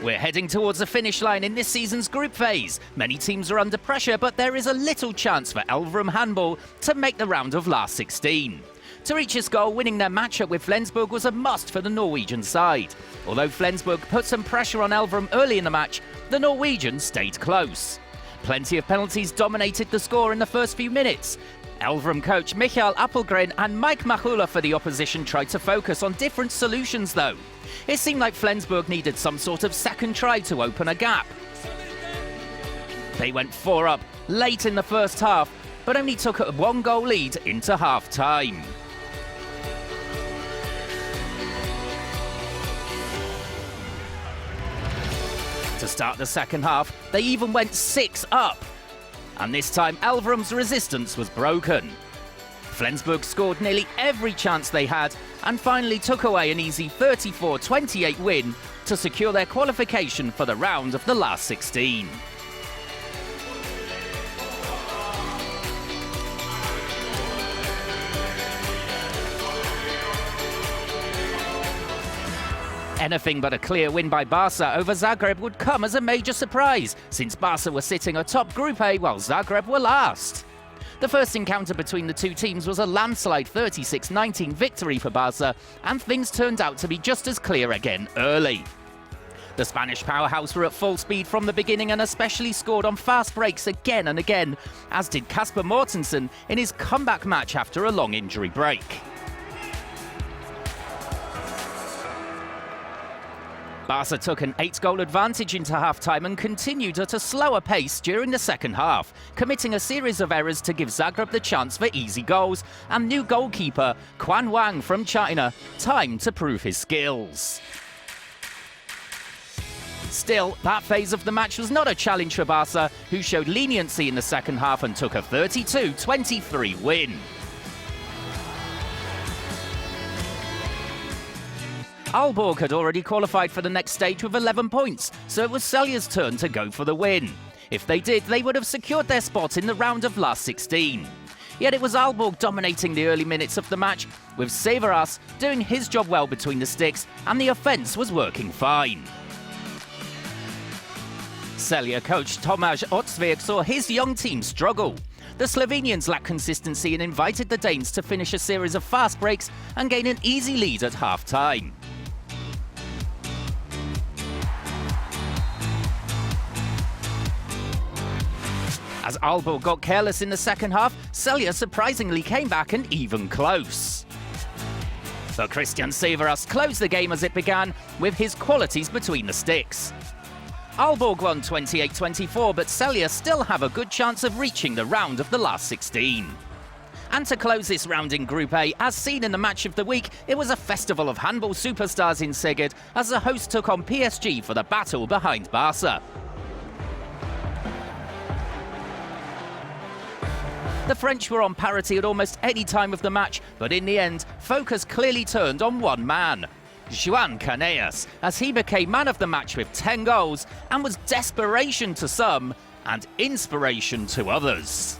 We're heading towards the finish line in this season's group phase. Many teams are under pressure, but there is a little chance for Elverum Handball to make the round of last 16. To reach this goal, winning their matchup with Flensburg was a must for the Norwegian side. Although Flensburg put some pressure on Elverum early in the match, the Norwegians stayed close. Plenty of penalties dominated the score in the first few minutes. Elverum coach Michael Appelgren and Mike Mahula for the opposition tried to focus on different solutions though. It seemed like Flensburg needed some sort of second try to open a gap. They went 4 up late in the first half, but only took a 1-goal lead into half-time. To start the second half, they even went 6 up. And this time, Elverum's resistance was broken. Flensburg scored nearly every chance they had and finally took away an easy 34-28 win to secure their qualification for the round of the last 16. Anything but a clear win by Barca over Zagreb would come as a major surprise, since Barca were sitting atop Group A while Zagreb were last. The first encounter between the two teams was a landslide 36-19 victory for Barca, and things turned out to be just as clear again early. The Spanish powerhouse were at full speed from the beginning and especially scored on fast breaks again and again, as did Kasper Mortensen in his comeback match after a long injury break. Barca took an 8-goal advantage into half-time and continued at a slower pace during the second half, committing a series of errors to give Zagreb the chance for easy goals and new goalkeeper Quan Wang from China time to prove his skills. Still, that phase of the match was not a challenge for Barca, who showed leniency in the second half and took a 32-23 win. Aalborg had already qualified for the next stage with 11 points, so it was Celje's turn to go for the win. If they did, they would have secured their spot in the round of last 16. Yet it was Aalborg dominating the early minutes of the match, with Severas doing his job well between the sticks, and the offence was working fine. Celje coach Tomáš Otzvirk saw his young team struggle. The Slovenians lacked consistency and invited the Danes to finish a series of fast breaks and gain an easy lead at half-time. As Aalborg got careless in the second half, Celje surprisingly came back and even close. But Christian Severas closed the game as it began, with his qualities between the sticks. Aalborg won 28-24, but Celje still have a good chance of reaching the round of the last 16. And to close this round in Group A, as seen in the match of the week, it was a festival of handball superstars in Szeged as the host took on PSG for the battle behind Barca. The French were on parity at almost any time of the match, but in the end, focus clearly turned on one man, Joan Caneas, as he became man of the match with 10 goals and was desperation to some and inspiration to others.